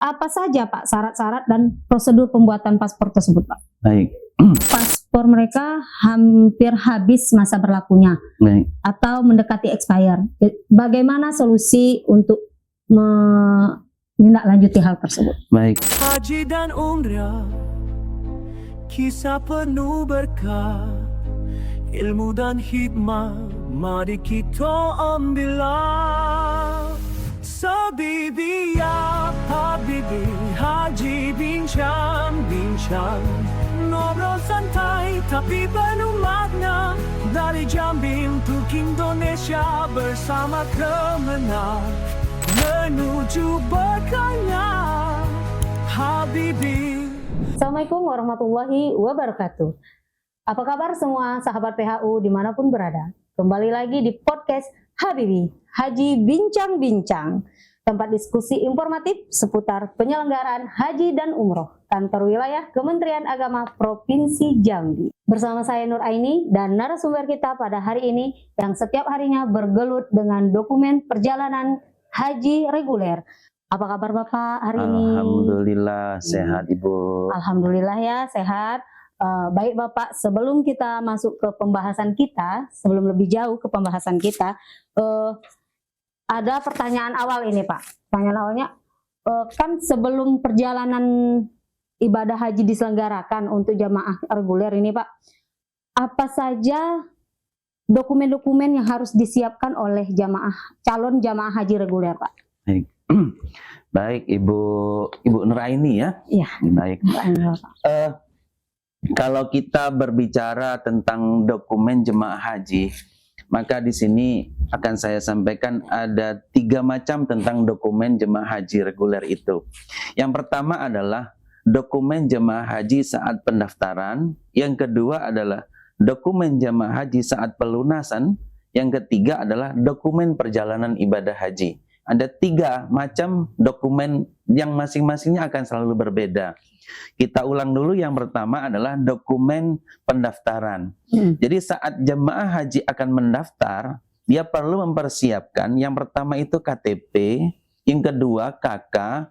Apa saja Pak syarat-syarat dan prosedur pembuatan paspor tersebut Pak? Baik. Paspor mereka hampir habis masa berlakunya Baik. atau mendekati expire. Bagaimana solusi untuk menindaklanjuti hal tersebut? Baik. Haji dan umrah, kisah penuh berkah, ilmu dan hikmah, mari kita ambillah. Sabibi ya Habibi, Haji bincang-bincang, ngobrol santai tapi penuh makna, dari Jambi untuk Indonesia bersama kemenang, menuju berkahnya Habibi. Assalamualaikum warahmatullahi wabarakatuh. Apa kabar semua sahabat PHU dimanapun berada? Kembali lagi di podcast Habibi, Haji Bincang-Bincang, tempat diskusi informatif seputar penyelenggaraan haji dan umroh kantor wilayah Kementerian Agama Provinsi Jambi. Bersama saya Nur Aini dan narasumber kita pada hari ini yang setiap harinya bergelut dengan dokumen perjalanan haji reguler. Apa kabar Bapak hari ini? Alhamdulillah sehat Ibu. Alhamdulillah ya sehat. Baik Bapak, sebelum kita masuk ke pembahasan kita, sebelum lebih jauh ke pembahasan kita, ada pertanyaan awal ini Pak. Pertanyaan awalnya, kan sebelum perjalanan ibadah haji diselenggarakan untuk jamaah reguler ini Pak, apa saja dokumen-dokumen yang harus disiapkan oleh calon jamaah haji reguler Pak? Baik. Baik Ibu Nuraini ya. Iya. Baik. Kalau kita berbicara tentang dokumen jemaah haji, maka di sini akan saya sampaikan ada 3 macam tentang dokumen jemaah haji reguler itu. Yang pertama adalah dokumen jemaah haji saat pendaftaran, yang kedua adalah dokumen jemaah haji saat pelunasan, yang ketiga adalah dokumen perjalanan ibadah haji. Ada 3 macam dokumen yang masing-masingnya akan selalu berbeda. Kita ulang dulu, yang pertama adalah dokumen pendaftaran. Jadi saat jemaah haji akan mendaftar, dia perlu mempersiapkan yang pertama itu KTP, yang kedua KK,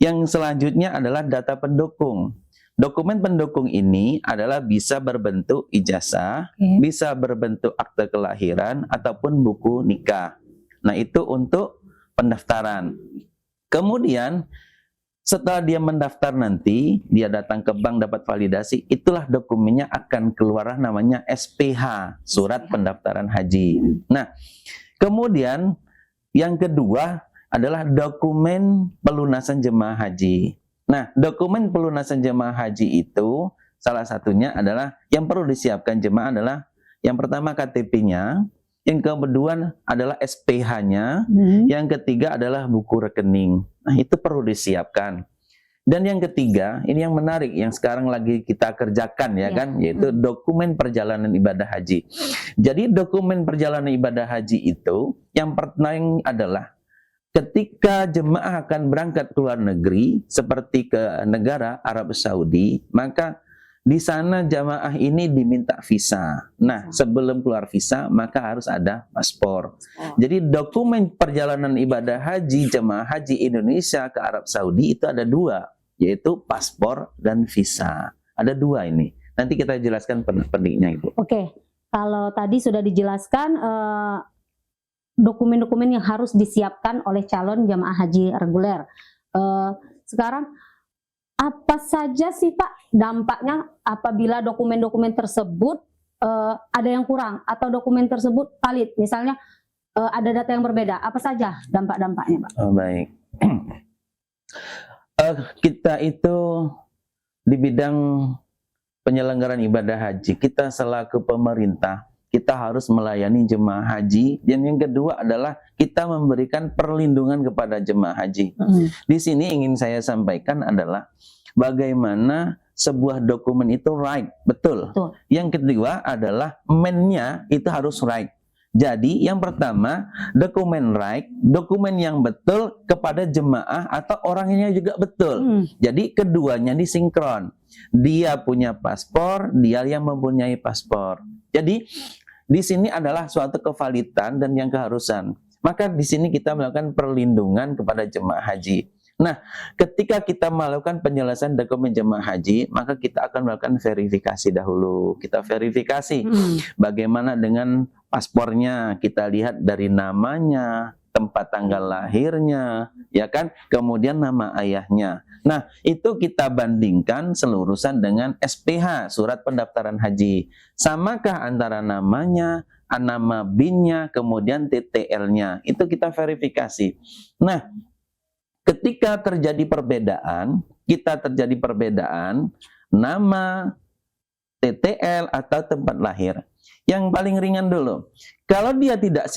yang selanjutnya adalah data pendukung. Dokumen pendukung ini adalah bisa berbentuk ijazah, bisa berbentuk akte kelahiran, ataupun buku nikah. Nah itu untuk pendaftaran. Kemudian setelah dia mendaftar nanti, dia datang ke bank dapat validasi, itulah dokumennya akan keluar namanya SPH, Surat Pendaftaran Haji. Nah, kemudian yang kedua adalah dokumen pelunasan jemaah haji. Nah, dokumen pelunasan jemaah haji itu salah satunya adalah yang perlu disiapkan jemaah adalah yang pertama KTP-nya, yang kedua adalah SPH-nya, yang ketiga adalah buku rekening. Nah, itu perlu disiapkan. Dan yang ketiga, ini yang menarik, yang sekarang lagi kita kerjakan ya kan, yaitu dokumen perjalanan ibadah haji. Jadi dokumen perjalanan ibadah haji itu, yang pertama adalah ketika jemaah akan berangkat ke luar negeri, seperti ke negara Arab Saudi, maka di sana jamaah ini diminta visa. Nah, sebelum keluar visa, maka harus ada paspor. Jadi dokumen perjalanan ibadah haji jamaah haji Indonesia ke Arab Saudi itu ada 2, yaitu paspor dan visa. Ada 2 ini. Nanti kita jelaskan pentingnya Ibu. Oke, kalau tadi sudah dijelaskan dokumen-dokumen yang harus disiapkan oleh calon jamaah haji reguler. Sekarang apa saja sih Pak dampaknya apabila dokumen-dokumen tersebut ada yang kurang atau dokumen tersebut valid, misalnya ada data yang berbeda, apa saja dampak-dampaknya Pak? Oh, baik. Kita itu di bidang penyelenggaraan ibadah haji, kita selaku pemerintah, kita harus melayani jemaah haji, dan yang kedua adalah kita memberikan perlindungan kepada jemaah haji. Di sini ingin saya sampaikan adalah bagaimana sebuah dokumen itu right, betul. Yang kedua adalah man-nya itu harus right. Jadi yang pertama dokumen right, dokumen yang betul kepada jemaah atau orangnya juga betul. Jadi keduanya disinkron. Dia punya paspor, dia yang mempunyai paspor. Jadi di sini adalah suatu kevalidan dan yang keharusan. Maka di sini kita melakukan perlindungan kepada jemaah haji. Nah, ketika kita melakukan penyelesaian dokumen jemaah haji, maka kita akan melakukan verifikasi dahulu. Kita verifikasi bagaimana dengan paspornya, kita lihat dari namanya, tempat tanggal lahirnya, ya kan? Kemudian nama ayahnya. Nah, itu kita bandingkan selurusan dengan SPH, surat pendaftaran haji. Samakah antara namanya, nama BIN-nya, kemudian TTL-nya. Itu kita verifikasi. Nah, ketika terjadi perbedaan, nama, TTL atau tempat lahir. Yang paling ringan dulu. Kalau dia tidak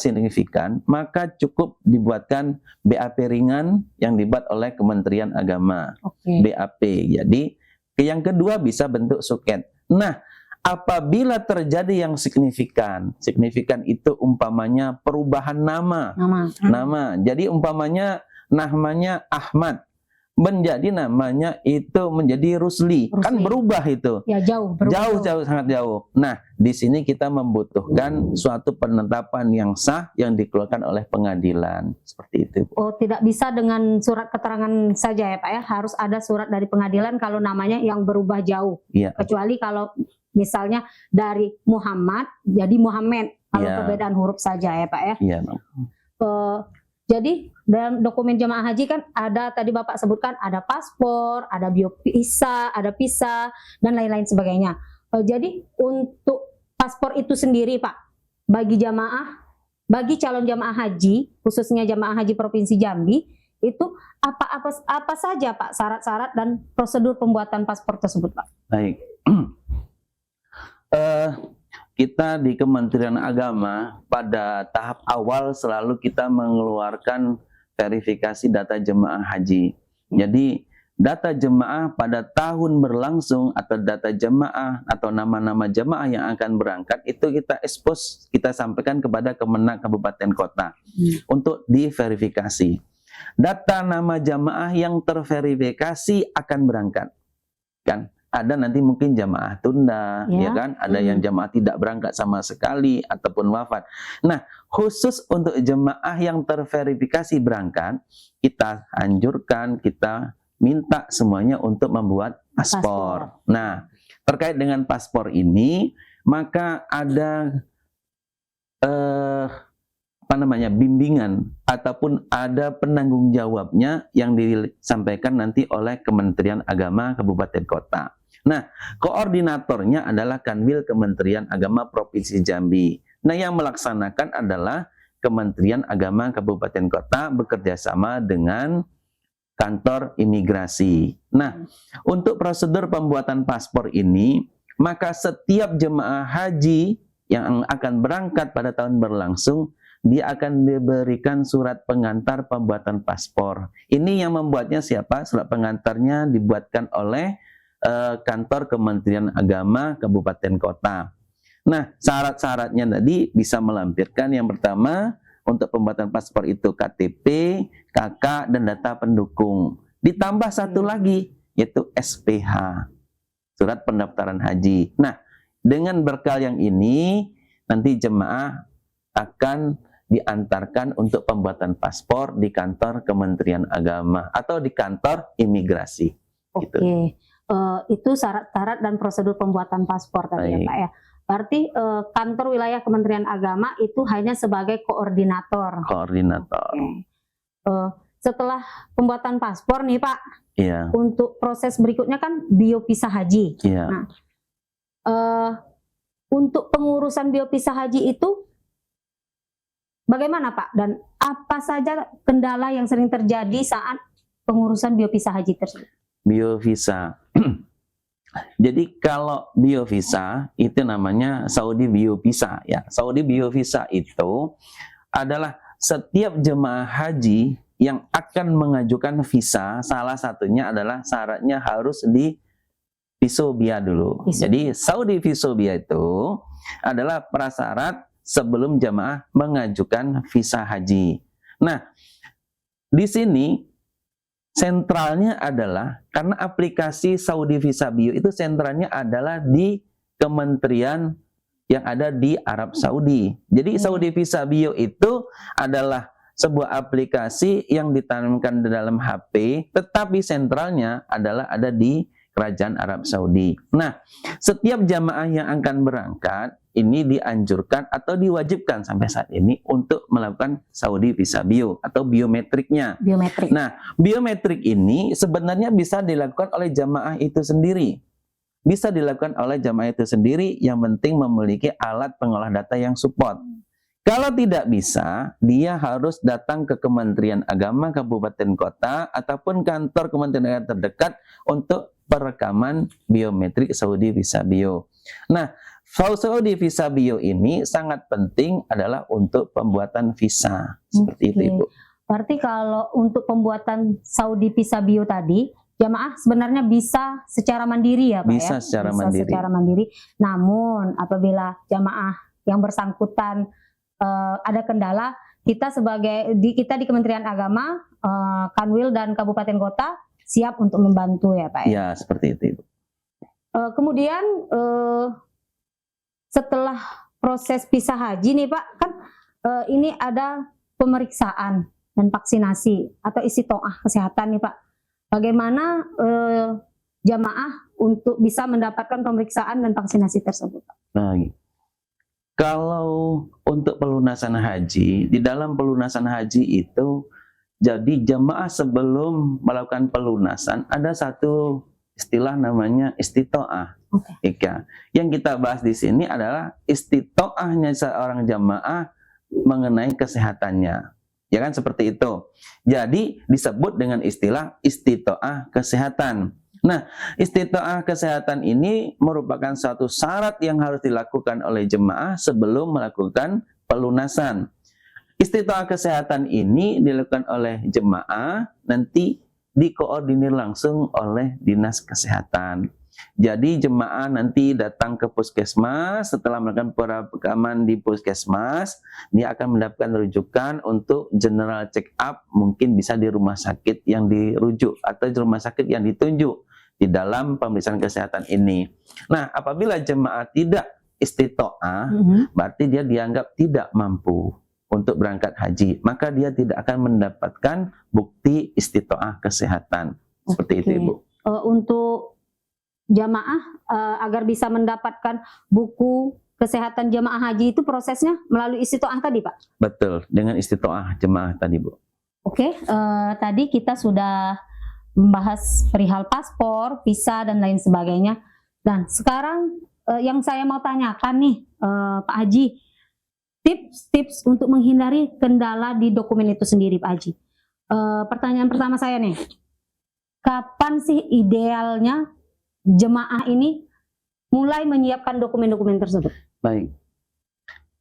signifikan, maka cukup dibuatkan BAP ringan yang dibuat oleh Kementerian Agama. BAP. Jadi, yang kedua bisa bentuk suket. Nah, apabila terjadi yang signifikan itu umpamanya perubahan nama. Jadi umpamanya namanya Ahmad menjadi namanya itu menjadi Rusli. Kan berubah itu. Ya, jauh, sangat jauh. Nah, di sini kita membutuhkan suatu penetapan yang sah yang dikeluarkan oleh pengadilan. Seperti itu. Oh, tidak bisa dengan surat keterangan saja ya Pak ya. Harus ada surat dari pengadilan kalau namanya yang berubah jauh. Iya. Kecuali kalau misalnya dari Muhammad jadi Muhammad, kalau perbedaan huruf saja ya Pak ya. Iya. Jadi dalam dokumen jemaah haji kan ada, tadi Bapak sebutkan ada paspor, ada biopisa, ada visa dan lain-lain sebagainya. Jadi untuk paspor itu sendiri Pak, bagi calon jemaah haji, khususnya jemaah haji Provinsi Jambi, itu apa saja Pak syarat-syarat dan prosedur pembuatan paspor tersebut Pak? Baik. Kita di Kementerian Agama pada tahap awal selalu kita mengeluarkan verifikasi data jemaah haji. Jadi data jemaah pada tahun berlangsung atau data jemaah atau nama-nama jemaah yang akan berangkat itu kita expose, kita sampaikan kepada Kemenak Kabupaten Kota untuk diverifikasi. Data nama jemaah yang terverifikasi akan berangkat, kan? Ada nanti mungkin jamaah tunda, ya kan? Ada yang jamaah tidak berangkat sama sekali ataupun wafat. Nah, khusus untuk jemaah yang terverifikasi berangkat, kita anjurkan, kita minta semuanya untuk membuat paspor. Nah, terkait dengan paspor ini, maka ada bimbingan ataupun ada penanggung jawabnya yang disampaikan nanti oleh Kementerian Agama Kabupaten Kota. Nah, koordinatornya adalah Kanwil Kementerian Agama Provinsi Jambi. Nah, yang melaksanakan adalah Kementerian Agama Kabupaten Kota bekerja sama dengan kantor imigrasi. Nah, untuk prosedur pembuatan paspor ini, maka setiap jemaah haji yang akan berangkat pada tahun berlangsung, dia akan diberikan surat pengantar pembuatan paspor. Ini yang membuatnya siapa? Surat pengantarnya dibuatkan oleh kantor Kementerian Agama Kabupaten Kota. Nah, syarat-syaratnya tadi bisa melampirkan yang pertama untuk pembuatan paspor itu KTP, KK, dan data pendukung. Ditambah satu lagi yaitu SPH, surat pendaftaran haji. Nah, dengan bekal yang ini nanti jemaah akan diantarkan untuk pembuatan paspor di kantor Kementerian Agama atau di kantor imigrasi. Oke. Itu syarat-syarat dan prosedur pembuatan paspor tadi ya Pak ya. Berarti kantor wilayah Kementerian Agama itu hanya sebagai koordinator. Setelah pembuatan paspor nih Pak, untuk proses berikutnya kan biopisa haji. Nah, untuk pengurusan biopisa haji itu bagaimana Pak? Dan apa saja kendala yang sering terjadi saat pengurusan biopisa haji tersebut? Biovisa. Jadi kalau biovisa itu namanya Saudi Biovisa ya. Saudi Biovisa itu adalah setiap jemaah haji yang akan mengajukan visa, salah satunya adalah syaratnya harus di Visobia dulu. Jadi Saudi Visobia itu adalah prasyarat sebelum jemaah mengajukan visa haji. Nah, di sini sentralnya adalah karena aplikasi Saudi Visa Bio itu sentralnya adalah di kementerian yang ada di Arab Saudi. Jadi Saudi Visa Bio itu adalah sebuah aplikasi yang ditanamkan di dalam HP, tetapi sentralnya adalah ada di Kerajaan Arab Saudi. Nah, setiap jamaah yang akan berangkat ini dianjurkan atau diwajibkan sampai saat ini untuk melakukan Saudi Visa Bio atau biometriknya. Biometrik. Nah, biometrik ini sebenarnya bisa dilakukan oleh jamaah itu sendiri. Bisa dilakukan oleh jamaah itu sendiri, yang penting memiliki alat pengolah data yang support. Kalau tidak bisa, dia harus datang ke Kementerian Agama Kabupaten Kota ataupun kantor Kementerian Agama terdekat untuk perekaman biometrik Saudi Visa Bio. Nah, Saudi Visa Bio ini sangat penting adalah untuk pembuatan visa. Seperti itu, Ibu. Berarti kalau untuk pembuatan Saudi Visa Bio tadi, jamaah sebenarnya bisa secara mandiri ya Pak Bisa ya? secara Bisa mandiri. secara mandiri. Namun apabila jamaah yang bersangkutan ada kendala, kita di Kementerian Agama, Kanwil dan Kabupaten Kota siap untuk membantu ya Pak ya? Ya, seperti itu, Ibu. Kemudian setelah proses visa haji nih Pak, kan ini ada pemeriksaan dan vaksinasi atau istiqoah kesehatan nih Pak. Bagaimana jamaah untuk bisa mendapatkan pemeriksaan dan vaksinasi tersebut Pak? Nah, kalau untuk pelunasan haji, di dalam pelunasan haji itu, jadi jamaah sebelum melakukan pelunasan ada satu istilah namanya istitoah. Ika. Yang kita bahas di sini adalah istitoahnya seorang jamaah mengenai kesehatannya. Ya kan, seperti itu. Jadi disebut dengan istilah istitoah kesehatan. Nah, istitoah kesehatan ini merupakan suatu syarat yang harus dilakukan oleh jemaah sebelum melakukan pelunasan. Istitoah kesehatan ini dilakukan oleh jemaah, nanti dikoordinir langsung oleh Dinas Kesehatan. Jadi jemaah nanti datang ke puskesmas, setelah melakukan perekaman di puskesmas, dia akan mendapatkan rujukan untuk general check up, mungkin bisa di rumah sakit yang dirujuk atau di rumah sakit yang ditunjuk di dalam pemeriksaan kesehatan ini. Nah, apabila jemaah tidak istitoah, berarti dia dianggap tidak mampu untuk berangkat haji, maka dia tidak akan mendapatkan bukti istitoah kesehatan. Seperti itu, Ibu. Untuk jamaah agar bisa mendapatkan buku kesehatan jamaah haji itu prosesnya melalui istitoah tadi Pak? Betul, dengan istitoah jemaah tadi, Bu. Oke, tadi kita sudah membahas perihal paspor, visa dan lain sebagainya. Dan sekarang yang saya mau tanyakan nih Pak Haji, tips-tips untuk menghindari kendala di dokumen itu sendiri Pak Haji. Pertanyaan pertama saya nih, kapan sih idealnya jemaah ini mulai menyiapkan dokumen-dokumen tersebut? Baik,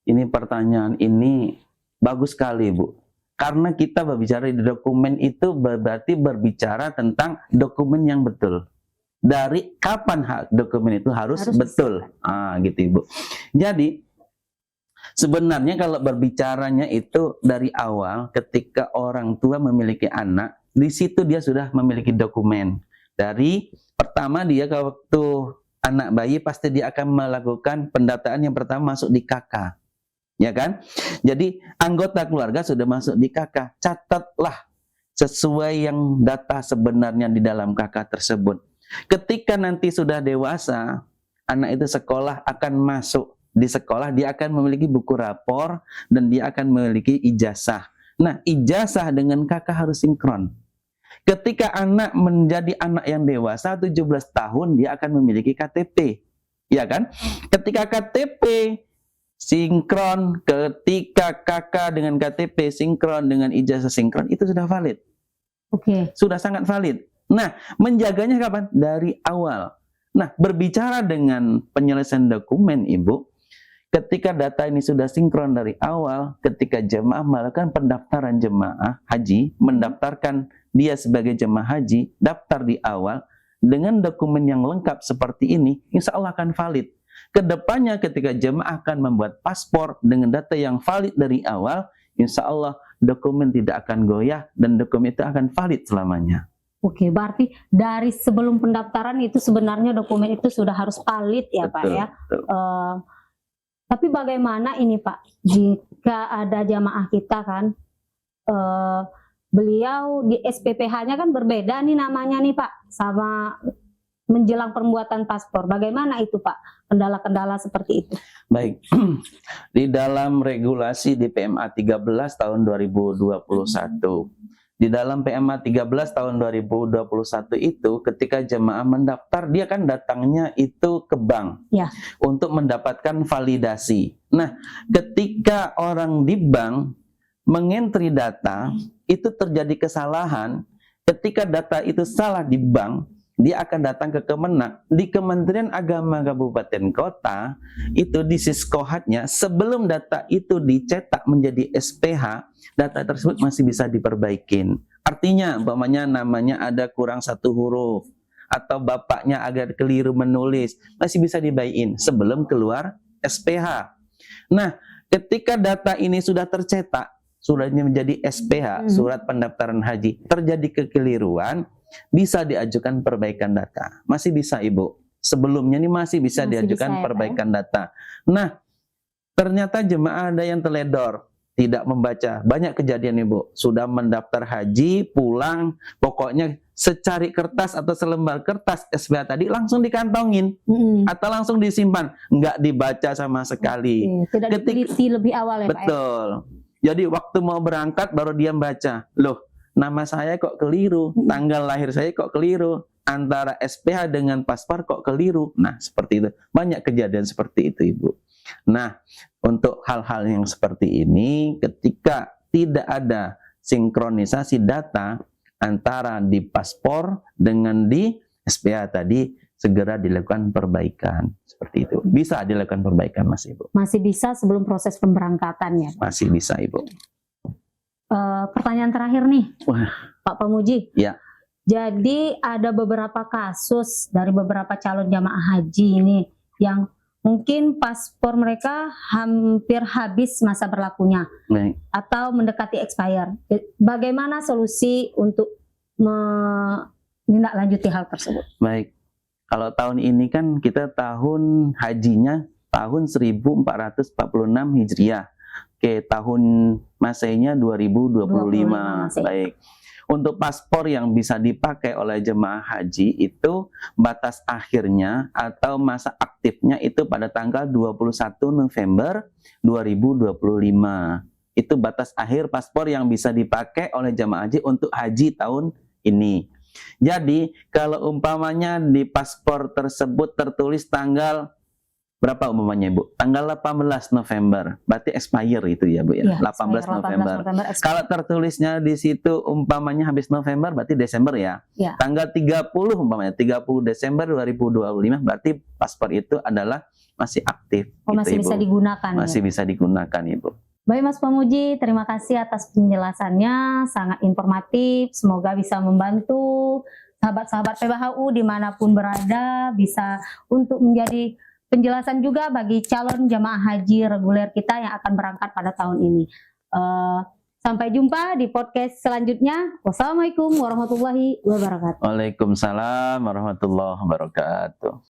ini pertanyaan ini bagus sekali, Bu. Karena kita berbicara di dokumen itu berarti berbicara tentang dokumen yang betul. Dari kapan dokumen itu harus betul. Gitu, Ibu. Jadi sebenarnya kalau berbicaranya itu dari awal, ketika orang tua memiliki anak, di situ dia sudah memiliki dokumen. Dari pertama dia waktu anak bayi pasti dia akan melakukan pendataan yang pertama masuk di KK. Ya kan? Jadi anggota keluarga sudah masuk di KK. Catatlah sesuai yang data sebenarnya di dalam KK tersebut. Ketika nanti sudah dewasa, anak itu sekolah akan masuk. Di sekolah dia akan memiliki buku rapor dan dia akan memiliki ijazah. Nah, ijazah dengan KK harus sinkron. Ketika anak menjadi anak yang dewasa 17 tahun, dia akan memiliki KTP. Ya kan? Ketika KTP sinkron, ketika KK dengan KTP sinkron, dengan ijazah sinkron, itu sudah valid. Oke. Sudah sangat valid. Nah, menjaganya kapan? Dari awal. Nah, berbicara dengan penyelesaian dokumen, Ibu, ketika data ini sudah sinkron dari awal, ketika jemaah melakukan pendaftaran jemaah haji, mendaftarkan dia sebagai jemaah haji, daftar di awal, dengan dokumen yang lengkap seperti ini, insya Allah akan valid. Kedepannya ketika jemaah akan membuat paspor dengan data yang valid dari awal, insya Allah dokumen tidak akan goyah dan dokumen itu akan valid selamanya. Oke, berarti dari sebelum pendaftaran itu sebenarnya dokumen itu sudah harus valid ya Pak ya. Betul. Tapi bagaimana ini Pak, jika ada jamaah kita kan beliau di SPPH-nya kan berbeda nih namanya nih Pak, sama menjelang pembuatan paspor. Bagaimana itu Pak? Kendala-kendala seperti itu. Baik, di dalam regulasi di PMA 13 tahun 2021, di dalam PMA 13 tahun 2021 itu ketika jemaah mendaftar, dia kan datangnya itu ke bank Ya. untuk mendapatkan validasi. Nah, ketika orang di bank mengentri data, itu terjadi kesalahan. Ketika data itu salah di bank, dia akan datang ke Kemenak. Di Kementerian Agama Kabupaten Kota, itu di Siskohatnya, sebelum data itu dicetak menjadi SPH, data tersebut masih bisa diperbaikin. Artinya, umpamanya namanya ada kurang satu huruf, atau bapaknya agak keliru menulis, masih bisa dibaikin sebelum keluar SPH. Nah, ketika data ini sudah tercetak, suratnya menjadi SPH, surat pendaftaran haji, terjadi kekeliruan, bisa diajukan perbaikan data. Masih bisa Ibu. Sebelumnya ini masih bisa diajukan perbaikan data. Nah, ternyata jemaah ada yang teledor, tidak membaca. Banyak kejadian Ibu. Sudah mendaftar haji, pulang, pokoknya secari kertas atau selembar kertas SPH tadi langsung dikantongin. Atau langsung disimpan. Nggak dibaca sama sekali. Tidak diteliti lebih awal ya Pak. Betul. Jadi waktu mau berangkat baru dia baca. Loh, nama saya kok keliru, tanggal lahir saya kok keliru, antara SPH dengan paspor kok keliru. Nah, seperti itu. Banyak kejadian seperti itu, Ibu. Nah, untuk hal-hal yang seperti ini, ketika tidak ada sinkronisasi data antara di paspor dengan di SPH tadi, segera dilakukan perbaikan. Seperti itu. Bisa dilakukan perbaikan, Mas Ibu. Masih bisa sebelum proses pemberangkatan ya? Masih bisa, Ibu. Pertanyaan terakhir nih, Wah. Pak Pemuji. Ya. Jadi ada beberapa kasus dari beberapa calon jamaah haji ini yang mungkin paspor mereka hampir habis masa berlakunya. Baik. Atau mendekati expire. Bagaimana solusi untuk menindaklanjuti hal tersebut? Baik. Kalau tahun ini kan kita tahun hajinya tahun 1446 Hijriah. Oke, tahun Masainya 2025. Baik. Untuk paspor yang bisa dipakai oleh jemaah haji itu batas akhirnya atau masa aktifnya itu pada tanggal 21 November 2025. Itu batas akhir paspor yang bisa dipakai oleh jemaah haji untuk haji tahun ini. Jadi, kalau umpamanya di paspor tersebut tertulis tanggal berapa umpamanya Bu? Tanggal 18 November. Berarti expire itu ya Bu ya. 18 November. Kalau tertulisnya di situ umpamanya habis November berarti Desember ya. Tanggal 30 umpamanya 30 Desember 2025 berarti paspor itu adalah masih aktif. Oh, gitu, masih bisa digunakan. Masih bisa digunakan Ibu. Baik Mas Pemuji, terima kasih atas penjelasannya, sangat informatif. Semoga bisa membantu sahabat-sahabat PBHU dimanapun berada, bisa untuk menjadi penjelasan juga bagi calon jamaah haji reguler kita yang akan berangkat pada tahun ini. Sampai jumpa di podcast selanjutnya. Wassalamualaikum warahmatullahi wabarakatuh. Waalaikumsalam warahmatullahi wabarakatuh.